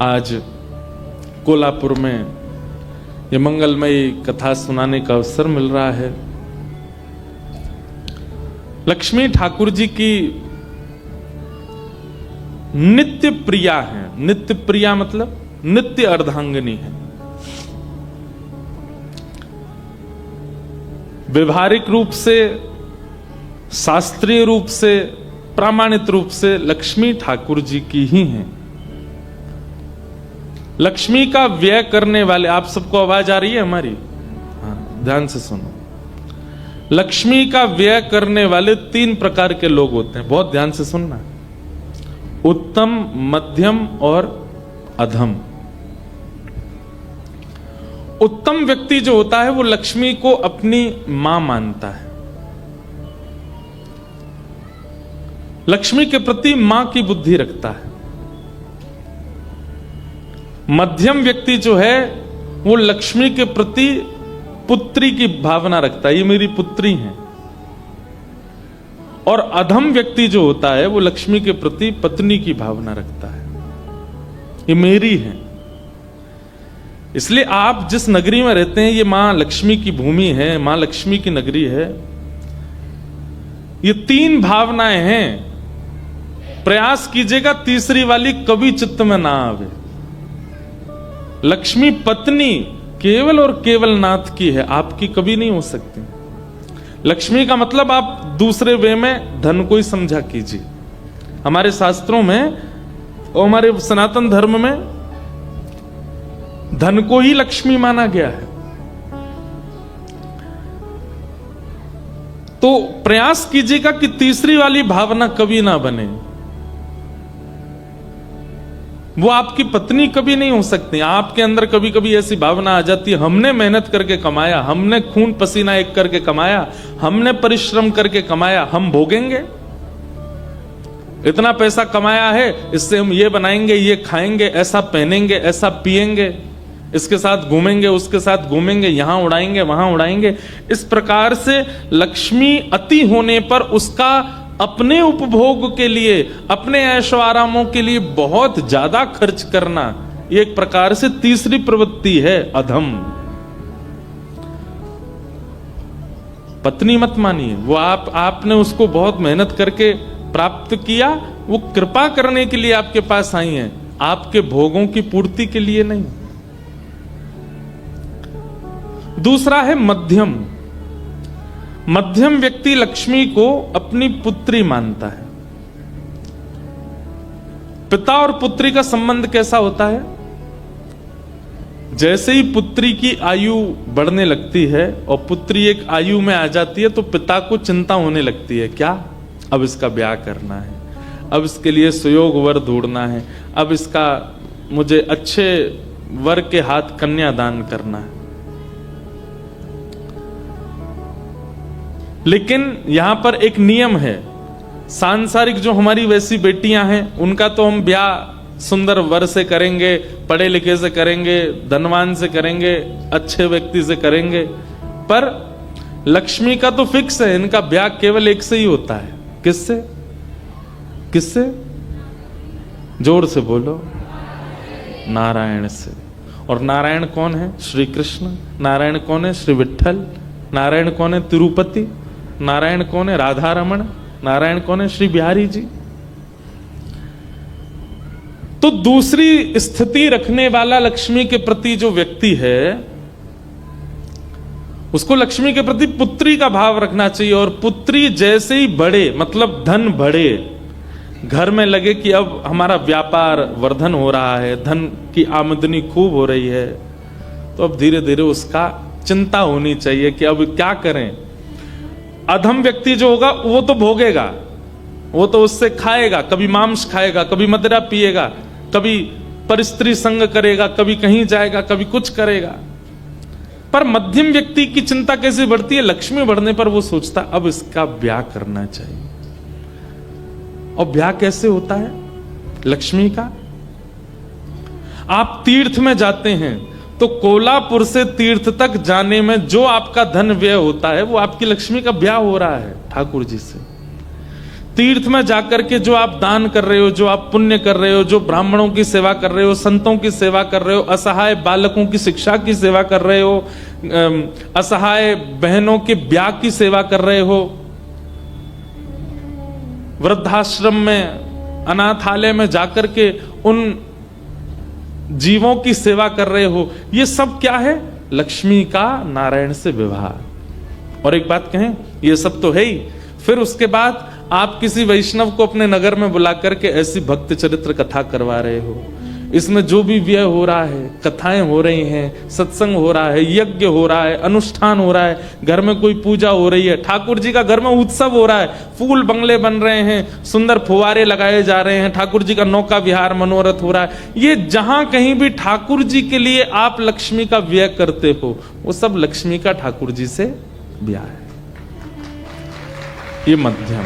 आज कोल्हापुर में ये मंगलमयी कथा सुनाने का अवसर मिल रहा है। लक्ष्मी ठाकुर जी की नित्य प्रिया है। नित्य प्रिया मतलब नित्य अर्धांगिनी है। व्यवहारिक रूप से, शास्त्रीय रूप से, प्रामाणिक रूप से लक्ष्मी ठाकुर जी की ही हैं। लक्ष्मी का व्यय करने वाले, आप सबको आवाज आ रही है हमारी? हाँ, ध्यान से सुनो। लक्ष्मी का व्यय करने वाले 3 प्रकार के लोग होते हैं, बहुत ध्यान से सुनना। उत्तम, मध्यम और अधम। उत्तम व्यक्ति जो होता है वो लक्ष्मी को अपनी मां मानता है, लक्ष्मी के प्रति मां की बुद्धि रखता है। मध्यम व्यक्ति जो है वो लक्ष्मी के प्रति पुत्री की भावना रखता है, ये मेरी पुत्री है। और अधम व्यक्ति जो होता है वो लक्ष्मी के प्रति पत्नी की भावना रखता है, ये मेरी है। इसलिए आप जिस नगरी में रहते हैं ये मां लक्ष्मी की भूमि है, मां लक्ष्मी की नगरी है। ये 3 भावनाएं हैं। प्रयास कीजिएगा तीसरी वाली कभी चित्त में ना आवे। लक्ष्मी पत्नी केवल और केवल नाथ की है, आपकी कभी नहीं हो सकती। लक्ष्मी का मतलब आप दूसरे वे में धन को ही समझा कीजिए। हमारे शास्त्रों में और हमारे सनातन धर्म में धन को ही लक्ष्मी माना गया है। तो प्रयास कीजिएगा कि तीसरी वाली भावना कभी ना बने। वो आपकी पत्नी कभी नहीं हो सकती। आपके अंदर कभी कभी ऐसी भावना आ जाती है, हमने मेहनत करके कमाया, हमने खून पसीना एक करके कमाया, हमने परिश्रम करके कमाया, हम भोगेंगे। इतना पैसा कमाया है, इससे हम ये बनाएंगे, ये खाएंगे, ऐसा पहनेंगे, ऐसा पिएंगे, इसके साथ घूमेंगे, उसके साथ घूमेंगे, यहां उड़ाएंगे, वहां उड़ाएंगे। इस प्रकार से लक्ष्मी अति होने पर उसका अपने उपभोग के लिए, अपने ऐशो आरामों के लिए बहुत ज्यादा खर्च करना, ये एक प्रकार से तीसरी प्रवृत्ति है, अधम। पत्नी मत मानिए, वो आपने उसको बहुत मेहनत करके प्राप्त किया, वो कृपा करने के लिए आपके पास आई है, आपके भोगों की पूर्ति के लिए नहीं। दूसरा है मध्यम। मध्यम व्यक्ति लक्ष्मी को अपनी पुत्री मानता है। पिता और पुत्री का संबंध कैसा होता है? जैसे ही पुत्री की आयु बढ़ने लगती है और पुत्री एक आयु में आ जाती है तो पिता को चिंता होने लगती है, क्या अब इसका ब्याह करना है, अब इसके लिए सुयोग वर ढूंढना है, अब इसका मुझे अच्छे वर के हाथ कन्यादान करना है। लेकिन यहां पर एक नियम है, सांसारिक जो हमारी वैसी बेटियां हैं उनका तो हम ब्याह सुंदर वर से करेंगे, पढ़े लिखे से करेंगे, धनवान से करेंगे, अच्छे व्यक्ति से करेंगे। पर लक्ष्मी का तो फिक्स है, इनका ब्याह केवल एक से ही होता है। किससे? किससे? जोर से बोलो। नारायण से। और नारायण कौन है? श्री कृष्ण। नारायण कौन है? श्री विठ्ठल। नारायण कौन है? तिरुपति। नारायण कौन है? राधा रमण। नारायण कौन है? श्री बिहारी जी। तो दूसरी स्थिति रखने वाला लक्ष्मी के प्रति जो व्यक्ति है उसको लक्ष्मी के प्रति पुत्री का भाव रखना चाहिए। और पुत्री जैसे ही बढ़े, मतलब धन बढ़े, घर में लगे कि अब हमारा व्यापार वर्धन हो रहा है, धन की आमदनी खूब हो रही है, तो अब धीरे धीरे उसका चिंता होनी चाहिए कि अब क्या करें। अधम व्यक्ति जो होगा वो तो भोगेगा, वो तो उससे खाएगा, कभी मांस खाएगा, कभी मदिरा पिएगा, कभी परस्त्री संग करेगा, कभी कहीं जाएगा, कभी कुछ करेगा। पर मध्यम व्यक्ति की चिंता कैसे बढ़ती है? लक्ष्मी बढ़ने पर वो सोचता अब इसका ब्याह करना चाहिए। और ब्याह कैसे होता है लक्ष्मी का? आप तीर्थ में जाते हैं तो कोल्हापुर से तीर्थ तक जाने में जो आपका धन व्यय होता है वो आपकी लक्ष्मी का ब्याह हो रहा है ठाकुर जी से। तीर्थ में जाकर के जो आप दान कर रहे हो, जो आप पुण्य कर रहे हो, जो ब्राह्मणों की सेवा कर रहे हो, संतों की सेवा कर रहे हो, असहाय बालकों की शिक्षा की सेवा कर रहे हो, असहाय बहनों के ब्याह की सेवा कर रहे हो, वृद्धाश्रम में, अनाथालय में जाकर के उन जीवों की सेवा कर रहे हो, ये सब क्या है? लक्ष्मी का नारायण से विवाह। और एक बात कहें, ये सब तो है ही, फिर उसके बाद आप किसी वैष्णव को अपने नगर में बुला करके ऐसी भक्त चरित्र कथा करवा रहे हो, इसमें जो भी व्यय हो रहा है, कथाएं हो रही हैं, सत्संग हो रहा है, यज्ञ हो रहा है, अनुष्ठान हो रहा है, घर में कोई पूजा हो रही है, ठाकुर जी का घर में उत्सव हो रहा है, फूल बंगले बन रहे हैं, सुंदर फुवारे लगाए जा रहे हैं, ठाकुर जी का नौका विहार मनोरथ हो रहा है, ये जहां कहीं भी ठाकुर जी के लिए आप लक्ष्मी का व्यय करते हो, वो सब लक्ष्मी का ठाकुर जी से ब्याह है। ये मध्यम।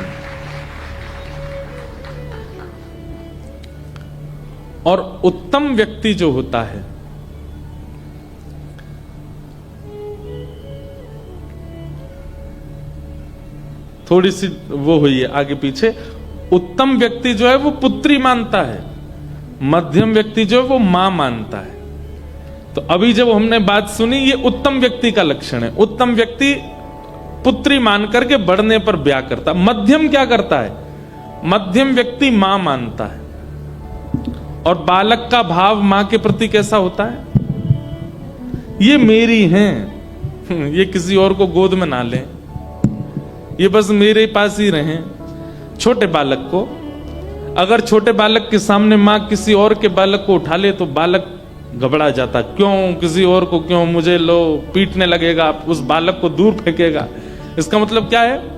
और उत्तम व्यक्ति जो होता है, थोड़ी सी वो हुई है आगे पीछे, उत्तम व्यक्ति जो है वो पुत्री मानता है, मध्यम व्यक्ति जो है वो मां मानता है। तो अभी जब हमने बात सुनी, ये उत्तम व्यक्ति का लक्षण है। उत्तम व्यक्ति पुत्री मान करके बढ़ने पर ब्याह करता। मध्यम क्या करता है? मध्यम व्यक्ति मां मानता है। और बालक का भाव मां के प्रति कैसा होता है? ये मेरी हैं, ये किसी और को गोद में ना लें, ये बस मेरे पास ही रहें। छोटे बालक को, अगर छोटे बालक के सामने मां किसी और के बालक को उठा ले तो बालक घबरा जाता, क्यों किसी और को, क्यों मुझे लो, पीटने लगेगा, उस बालक को दूर फेंकेगा। इसका मतलब क्या है?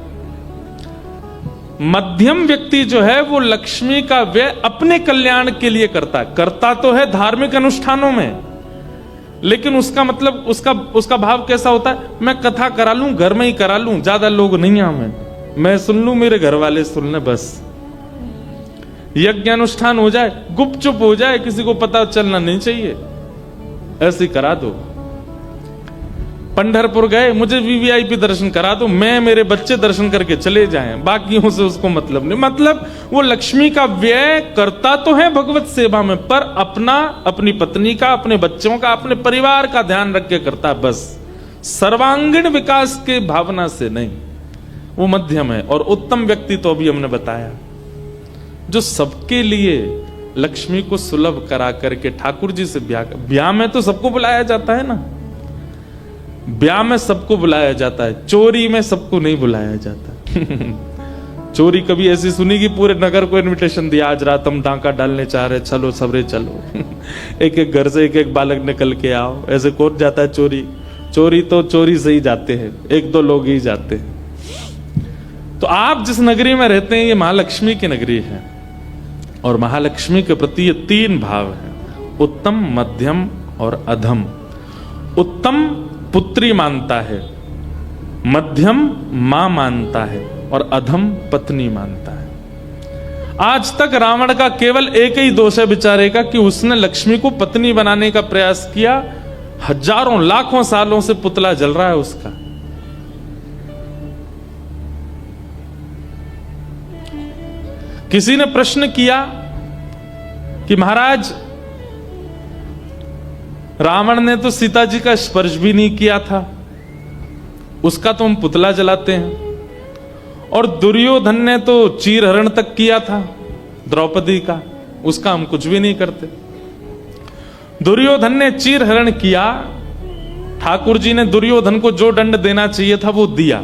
मध्यम व्यक्ति जो है वो लक्ष्मी का व्यय अपने कल्याण के लिए करता है। करता तो है धार्मिक अनुष्ठानों में, लेकिन उसका मतलब उसका भाव कैसा होता है? मैं कथा करा लूं, घर में ही करा लूं, ज्यादा लोग नहीं आवे, मैं सुन लूं, मेरे घर वाले सुन ले, बस यज्ञ अनुष्ठान हो जाए, गुपचुप हो जाए, किसी को पता चलना नहीं चाहिए, ऐसे करा दो। पंढरपुर गए, मुझे वीवीआईपी दर्शन करा दो, मैं मेरे बच्चे दर्शन करके चले जाएं, बाकियों से उसको मतलब नहीं। मतलब वो लक्ष्मी का व्यय करता तो है भगवत सेवा में, पर अपना, अपनी पत्नी का, अपने बच्चों का, अपने परिवार का ध्यान रख के करता, बस सर्वांगीण विकास के भावना से नहीं। वो मध्यम है। और उत्तम व्यक्ति तो अभी हमने बताया, जो सबके लिए लक्ष्मी को सुलभ करा करके ठाकुर जी से ब्याह में तो सबको बुलाया जाता है ना, ब्याह में सबको बुलाया जाता है, चोरी में सबको नहीं बुलाया जाता। चोरी कभी ऐसी सुनी कि पूरे नगर को इनविटेशन दिया, आज रात हम डांका डालने चाह रहे, चलो सबरे चलो। एक एक घर से एक एक बालक निकल के आओ, ऐसे कौन जाता है चोरी? चोरी तो चोरी से ही जाते हैं, एक दो लोग ही जाते हैं। तो आप जिस नगरी में रहते हैं ये महालक्ष्मी की नगरी है, और महालक्ष्मी के प्रति ये तीन भाव है, उत्तम, मध्यम और अधम। उत्तम पुत्री मानता है, मध्यम मां मानता है, और अधम पत्नी मानता है। आज तक रावण का केवल एक ही दोष है बेचारे का कि उसने लक्ष्मी को पत्नी बनाने का प्रयास किया। हजारों लाखों सालों से पुतला जल रहा है उसका। किसी ने प्रश्न किया कि महाराज, रावण ने तो सीता जी का स्पर्श भी नहीं किया था, उसका तो हम पुतला जलाते हैं, और दुर्योधन ने तो चीर हरण तक किया था द्रौपदी का, उसका हम कुछ भी नहीं करते। दुर्योधन ने चीर हरण किया, ठाकुर जी ने दुर्योधन को जो दंड देना चाहिए था वो दिया,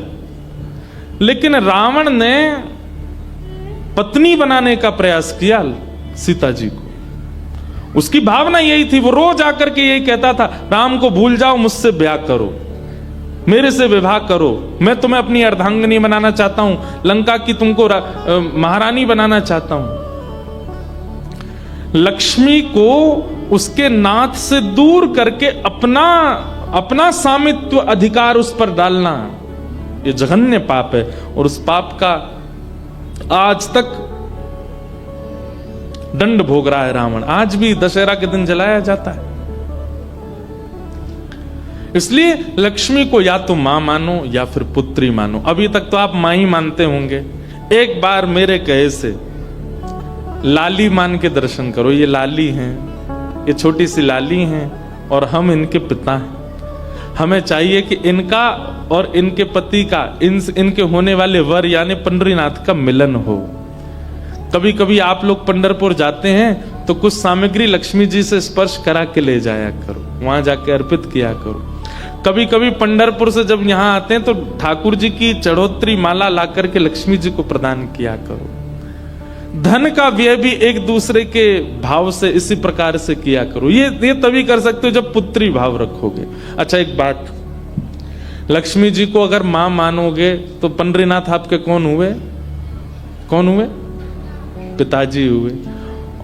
लेकिन रावण ने पत्नी बनाने का प्रयास किया सीता जी को। उसकी भावना यही थी, वो रोज आकर के यही कहता था, राम को भूल जाओ, मुझसे ब्याह करो, मेरे से विवाह करो, मैं तुम्हें अपनी अर्धांगिनी बनाना चाहता हूं, लंका की तुमको महारानी बनाना चाहता हूं। लक्ष्मी को उसके नाथ से दूर करके अपना स्वामित्व अधिकार उस पर डालना, ये जघन्य पाप है। और उस पाप का आज तक दंड भोग रहा है रावण। आज भी दशहरा के दिन जलाया जाता है। इसलिए लक्ष्मी को या तो मां मानो या फिर पुत्री मानो। अभी तक तो आप मां ही मानते होंगे, एक बार मेरे कहे से लाली मान के दर्शन करो। ये लाली हैं, ये छोटी सी लाली हैं और हम इनके पिता हैं। हमें चाहिए कि इनका और इनके पति का, इनके होने वाले वर यानी पंढरीनाथ का मिलन हो। कभी कभी आप लोग पंढरपुर जाते हैं तो कुछ सामग्री लक्ष्मी जी से स्पर्श करा के ले जाया करो, वहां जाके अर्पित किया करो। कभी कभी पंढरपुर से जब यहां आते हैं तो ठाकुर जी की चढ़ोत्री माला ला करके लक्ष्मी जी को प्रदान किया करो। धन का व्यय भी एक दूसरे के भाव से इसी प्रकार से किया करो। ये तभी कर सकते हो जब पुत्री भाव रखोगे। अच्छा एक बात, लक्ष्मी जी को अगर मां मानोगे तो पंढरीनाथ आपके कौन हुए? कौन हुए? पिताजी हुए।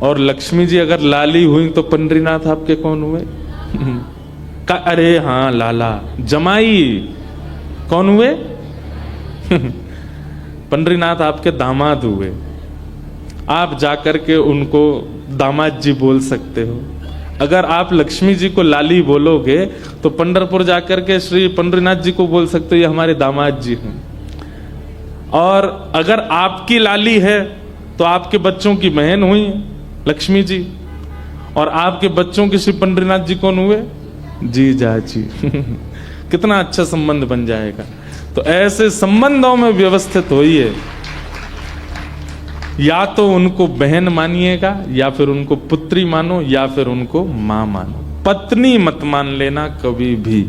और लक्ष्मी जी अगर लाली हुई तो पंढरीनाथ आपके कौन हुए? अरे हाँ लाला, जमाई कौन हुए? पंढरीनाथ आपके दामाद हुए। आप जाकर के उनको दामाद जी बोल सकते हो। अगर आप लक्ष्मी जी को लाली बोलोगे तो पंढरपुर जाकर के श्री पंढरीनाथ जी को बोल सकते हो ये हमारे दामाद जी हैं। और अगर आपकी लाली है तो आपके बच्चों की बहन हुई लक्ष्मी जी, और आपके बच्चों के श्री पंढरीनाथ जी कौन हुए? जीजा जी। कितना अच्छा संबंध बन जाएगा। तो ऐसे संबंधों में व्यवस्थित होइए। या तो उनको बहन मानिएगा, या फिर उनको पुत्री मानो, या फिर उनको मां मानो। पत्नी मत मान लेना कभी भी।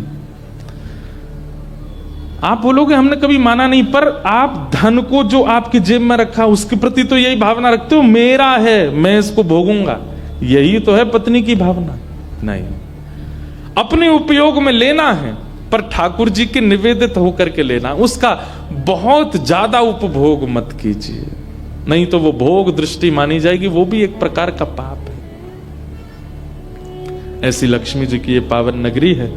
आप बोलोगे हमने कभी माना नहीं, पर आप धन को जो आपकी जेब में रखा उसके प्रति तो यही भावना रखते हो, मेरा है मैं इसको भोगूंगा। यही तो है पत्नी की भावना। नहीं, अपने उपयोग में लेना है पर ठाकुर जी के निवेदित होकर के लेना। उसका बहुत ज्यादा उपभोग मत कीजिए, नहीं तो वो भोग दृष्टि मानी जाएगी, वो भी एक प्रकार का पाप है। ऐसी लक्ष्मी जी की ये पावन नगरी है।